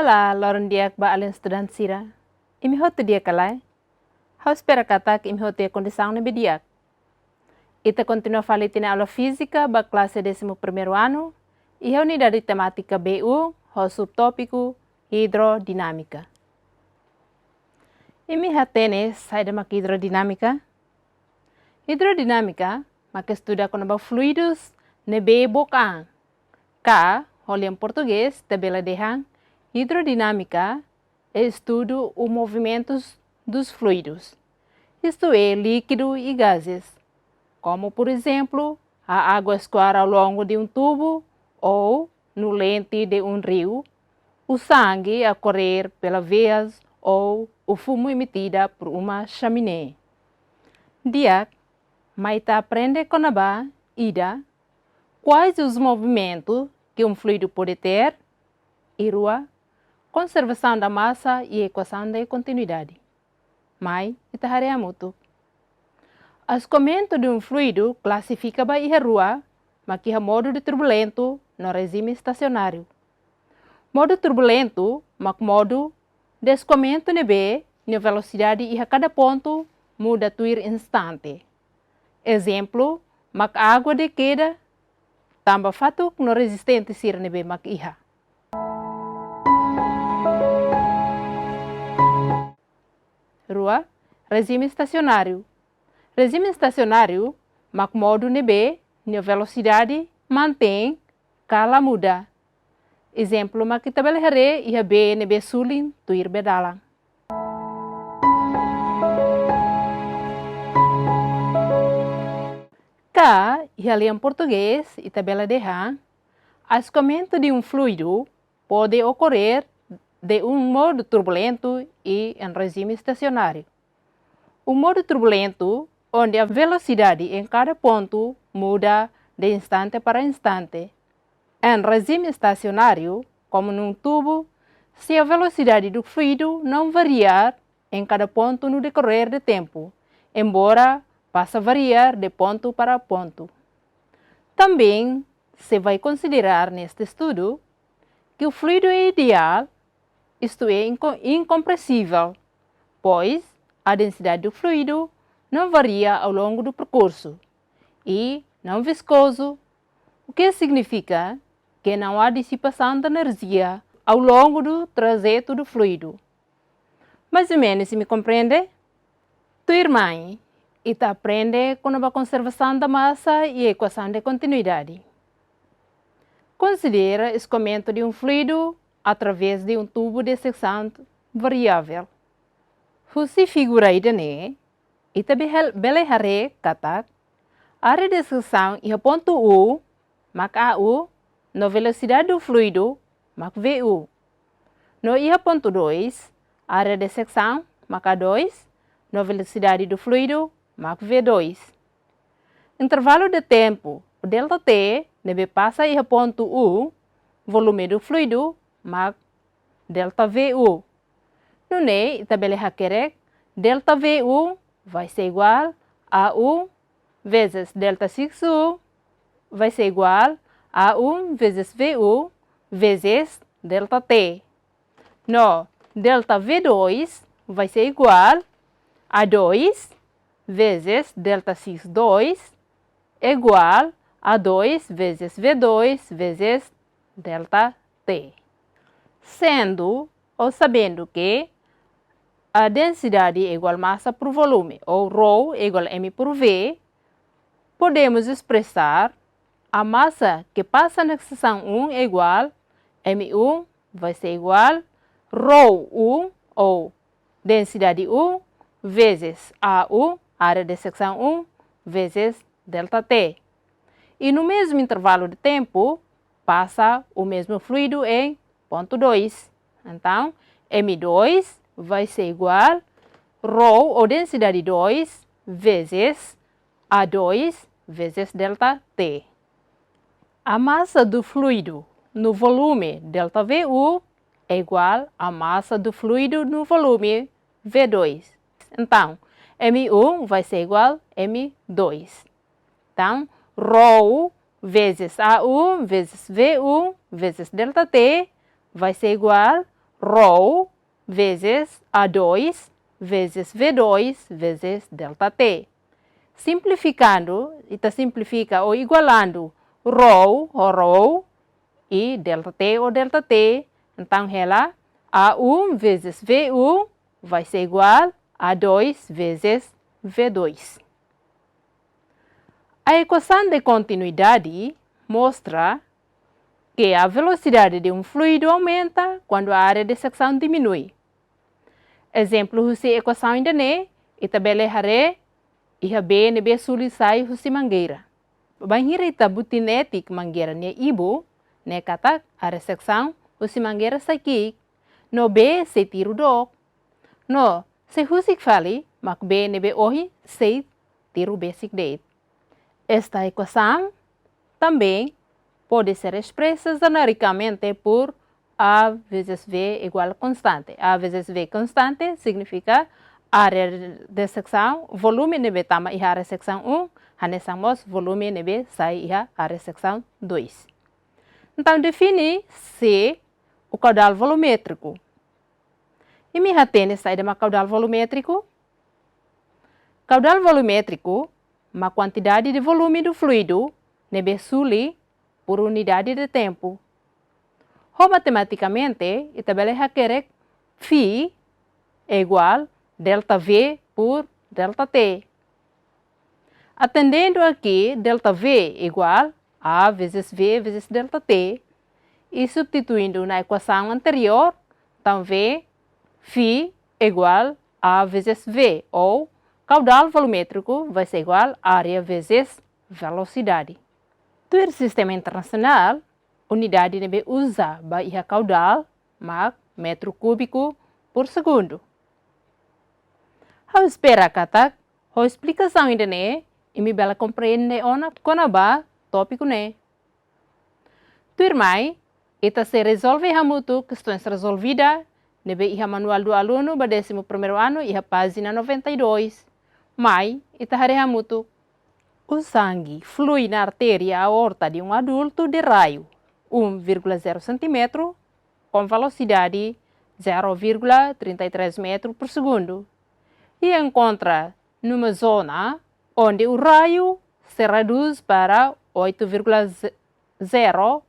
Olá, Lauren Diak ba além estudante sira. Imi hotu dia kalai. Hau espera katak imi hotu a condição nebe diak. Ita continua falitina aula física ba classe 11º ano e a unidade temática BU, o subtópico hidrodinâmica. Imi hatene sai da hidrodinâmica. Hidrodinâmica, mak estuda com fluidos nebe bocan. Ka, olha em português, tabela de hang. Hidrodinâmica é estudo os movimentos dos fluidos, isto é, líquido e gases, como por exemplo, a água escoar ao longo de um tubo ou no lente de um rio, o sangue a correr pelas veias ou o fumo emitido por uma chaminé. Diak, Maita aprende com a ida quais os movimentos que um fluido pode ter, e rua, conservação da massa e equação da continuidade. Mas, itaharia muito. As comentos de um fluido classifica-ba e rua, mas que é modo de turbulento no regime estacionário. Modo turbulento, mas modo descomento nebe, na velocidade e a cada ponto muda tuir instante. Exemplo, mas água de queda, tamba fato no resistente sir nebe mas iha. Rua, regime estacionário. Regime estacionário, mas modo nebe, na velocidade, mantém, cala muda. Exemplo, mas que tabela hare e a b nebe sulin, tuir bedalang. Cá, e ali em português, e tabela de Han, as comentas de um fluido podem ocorrer de um modo turbulento e em regime estacionário. O modo turbulento, onde a velocidade em cada ponto muda de instante para instante. Em regime estacionário, como num tubo, se a velocidade do fluido não variar em cada ponto no decorrer do tempo, embora possa variar de ponto para ponto. Também se vai considerar neste estudo que o fluido é ideal, isto é, incompressível, pois a densidade do fluido não varia ao longo do percurso e não viscoso, o que significa que não há dissipação de energia ao longo do trajeto do fluido. Mais ou menos, se me compreende? Tua irmã está aprende com a conservação da massa e a equação de continuidade. Considera o escoamento de um fluido através de um tubo de secção variável. Você figura aí, né? E também belehare katak. A área de secção é ponto U, mak AU, na velocidade do fluido, mak VU. No IA ponto 2, a área de secção, mak A2, na velocidade do fluido, mak V2. Intervalo de tempo, o delta T, deve passar IA ponto U, volume do fluido, mak delta VU. No NE, tabela hakerek, delta VU vai ser igual a U vezes delta 6U vai ser igual a 1 vezes VU vezes delta T. No, delta V2 vai ser igual a 2 vezes delta 6,2 igual a 2 vezes V2 vezes delta T. Sendo ou sabendo que a densidade é igual a massa por volume, ou ρ é igual a m por v, podemos expressar a massa que passa na seção 1 é igual a M1 vai ser igual a ρ1, ou densidade 1, vezes A1, área de secção 1, vezes delta T. E no mesmo intervalo de tempo, passa o mesmo fluido em ponto 2. Então, M2 vai ser igual ρ, ou densidade 2, vezes A2 vezes ΔT. A massa do fluido no volume ΔVU é igual à massa do fluido no volume V2. Então, M1 vai ser igual a M2. Então, ρ vezes A1 vezes V1 vezes ΔT vai ser igual a ρ vezes A2 vezes V2 vezes ΔT. Simplificando, então simplifica ou igualando ρ ou ρ e ΔT ou ΔT, então ela A1 vezes V1 vai ser igual a A2 vezes V2. A equação de continuidade mostra que a velocidade de um fluido aumenta quando a área de secção diminui. Exemplo, husi equação ainda ne, e tabela hare, e B nebe suli sai husi mangueira. Banhira ita butinetik mangueira ne ibu, ne katak área secção husi mangueira saikik, no B se tiro dok. No, se husik fali, mak B nebe ohi se tiro basic date. Esta equação também pode ser expressa genericamente por A vezes V igual a constante. A vezes V constante significa área de secção, volume nebe tama e área secção 1, hanesamos volume nebe sai e área secção 2. Então, define C o caudal volumétrico. E me hatene sai de uma caudal volumétrico? Caudal volumétrico uma quantidade de volume do fluido nebe suli por unidade de tempo. Ou matematicamente, a tabela requer Φ é igual ΔV por ΔT. Atendendo aqui, ΔV é igual a vezes V vezes ΔT. E substituindo na equação anterior, então V, Φ é igual a vezes V, ou caudal volumétrico vai ser igual a área vezes velocidade. No sistema internacional, unidade nebe usa para caudal, mas metro cúbico por segundo. Eu espero que a explicação ainda ne e me bela compreende ona conaba tópico ne. Tu irmãe, ita se resolve muito questões resolvidas nebe iha manual do aluno para 11º ano e a página 92. Mas ita hareha muito o sangue flui na artéria aorta de um adulto de raio 1,0 cm com velocidade 0,33 metros por segundo e encontra numa zona onde o raio se reduz para 8,0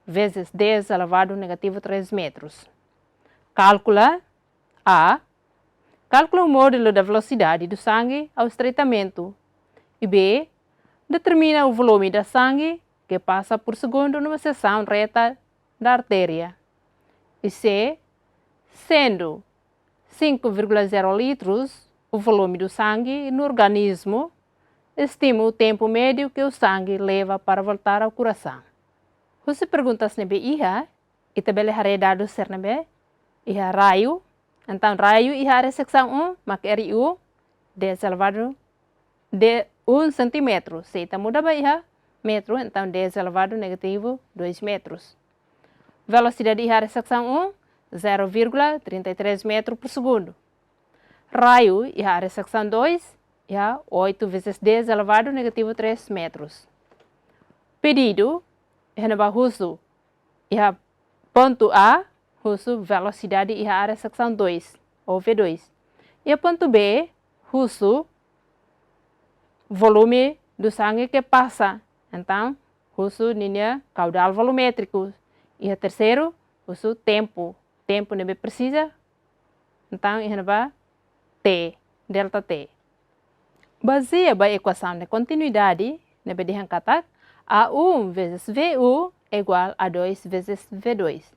vezes 10 elevado negativo 3 metros. Calcula o módulo da velocidade do sangue ao estreitamento. E B, determina o volume da sangue que passa por segundo numa seção reta da artéria. E C, sendo 5,0 litros o volume do sangue no organismo, estima o tempo médio que o sangue leva para voltar ao coração. Você pergunta se nebe iha, e tabela dados ser nebe, iha raio, então raio iha área secção 1, mak RU, 10 elevado de 1 centímetro. Se ita muda ba iha metro, então 10 elevado negativo 2 metros. Velocidade iha área secção 1, 0,33 metros por segundo. Raio iha área secção 2, iha 8 vezes 10 elevado negativo 3 metros. Pedido, iha husu, iha ponto A, husu velocidade iha área secção 2, ou V2. E ponto B, husu volume do sangue que passa. Então, husu linha caudal volumétrico. E a terceiro, husu tempo. Tempo nebe precisa. Então, iha T, delta T. Baseia a equação de continuidade, nebe dihankatak, A1 vezes VU é igual a 2 vezes V2.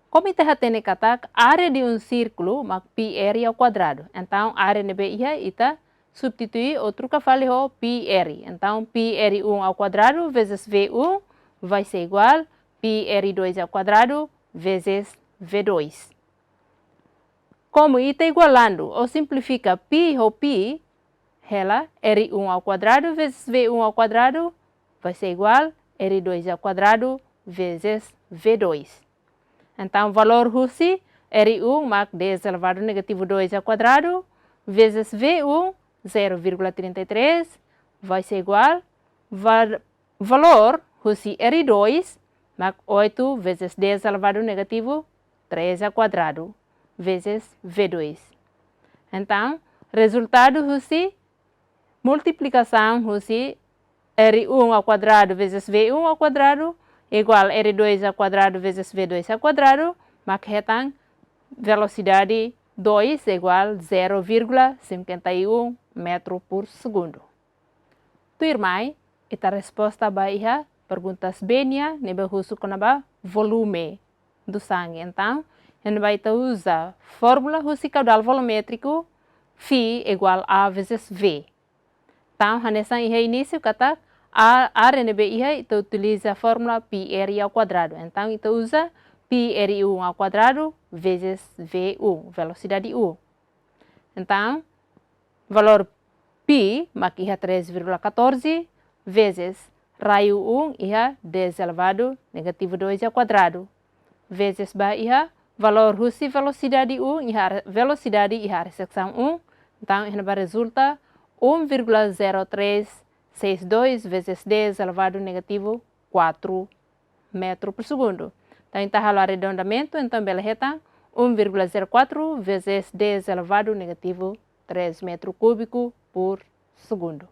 Como ita hatene katak, área de um círculo, mak pi area ao quadrado. Então, área nebe iha ita substituir ou trocar fale o πr. Então, πr1 ao quadrado vezes v1 vai ser igual a πr2 ao quadrado vezes v2. Como está igualando ou simplifica π ou π, ela r1 ao quadrado vezes v1 ao quadrado vai ser igual a r2 ao quadrado vezes v2. Então, o valor Husi, R1, marca 10 elevado a negativo 2 ao quadrado, vezes V1, 0,33, vai ser igual a valor Husi R2, marca 8 vezes 10 elevado a negativo 3 ao quadrado, vezes V2. Então, resultado Husi, multiplicação Husi, R1 ao quadrado vezes V1 ao quadrado, igual a R2 ao quadrado vezes V2 ao quadrado, marca retang velocidade 2 igual a 0,51 metro por segundo. Tu irmã, esta resposta vai a perguntas benia, nebe husu konaba volume do sangue. Então, a gente vai usar fórmula husi caudal volumétrico, Φ igual a A vezes V. Então, nessa início, kata a RNB então utiliza a fórmula πr ao quadrado. Então, então usa πr1 ao quadrado vezes v1, velocidade u. Então, valor π, aqui é 3,14, vezes raio 1, é 10 elevado negativo 2 ao quadrado, vezes valor Husi velocidade u, velocidade e a secção 1. Então, vai resulta 1,0362 vezes 10 elevado negativo 4 metros por segundo. Então, está o arredondamento, então, beleza, 1,04 vezes 10 elevado negativo 3 metros cúbicos por segundo.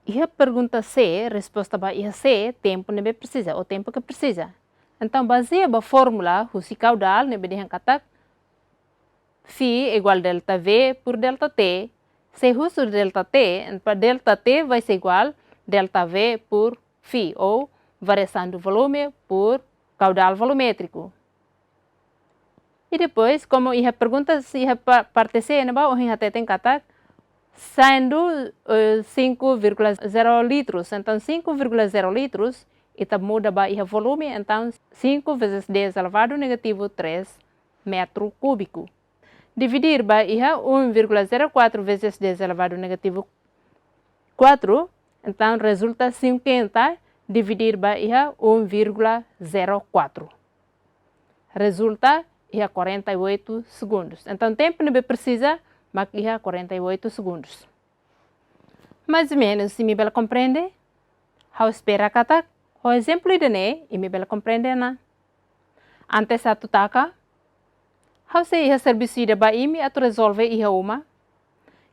E a pergunta C, resposta para a C, tempo não precisa, o tempo que precisa. Então, baseia a fórmula Husi caudal, não é kata Φ igual a delta V por delta T. Se uso delta T, para delta T vai ser igual a delta V por Φ, ou variação do volume por caudal volumétrico. E depois, como a pergunta se a parte C, a gente tem que sendo 5,0 litros. Então, 5,0 litros, e muda o volume, então 5 vezes 10 elevado negativo 3 metro cúbico. Dividir by 1,04 vezes 10 elevado negativo 4, então resulta 50 dividir by 1,04. Resulta 48 segundos. Então, tempo não precisa, mas 48 segundos. Mais ou menos, se me bela compreende, eu espero que o exemplo de né, e me bela compreende na. Antes a tutaka, eu sei a serviço de baimi a tu resolve e uma.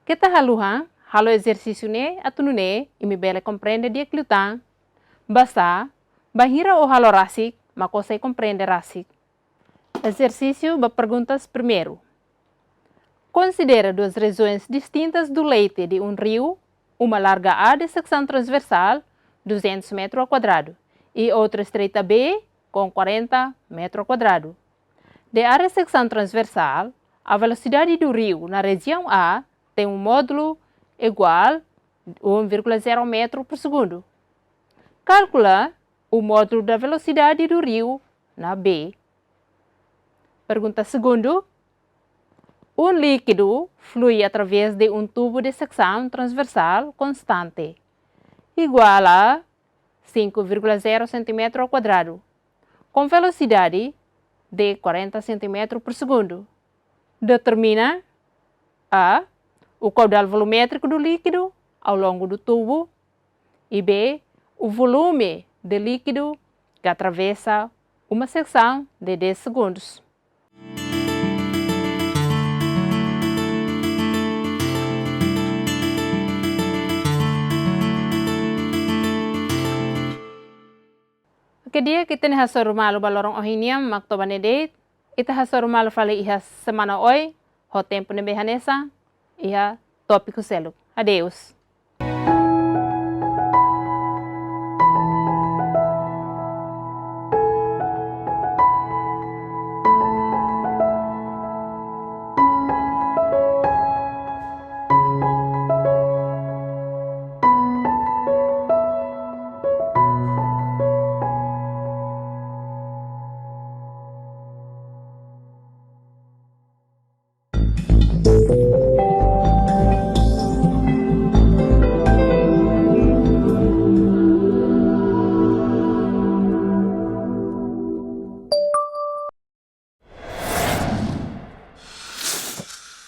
Que ta haluhan, halo exercício né, a tu né, e me bela compreende de clutan. Basta, bahira o halo rasik, mas você compreende rasik. Exercício para perguntas primeiro. Considera duas regiões distintas do leite de um rio, uma larga A de secção transversal, 200 metros ao quadrado, e outra estreita B, com 40 metros ao quadrado. De área secção transversal, a velocidade do rio na região A tem um módulo igual a 1,0 metro por segundo. Calcula o módulo da velocidade do rio na B. Pergunta segundo. Um líquido flui através de um tubo de secção transversal constante, igual a 5,0 cm ao quadrado, com velocidade de 40 cm por segundo. Determina A. O caudal volumétrico do líquido ao longo do tubo e B. O volume de líquido que atravessa uma secção de 10 segundos. Que dia kita ni hasor malu balorong ohiniam makto banedeit ita hasor malu fale iha semana oi ho tempo ne behanesa iha tópico selo. Adeus. Música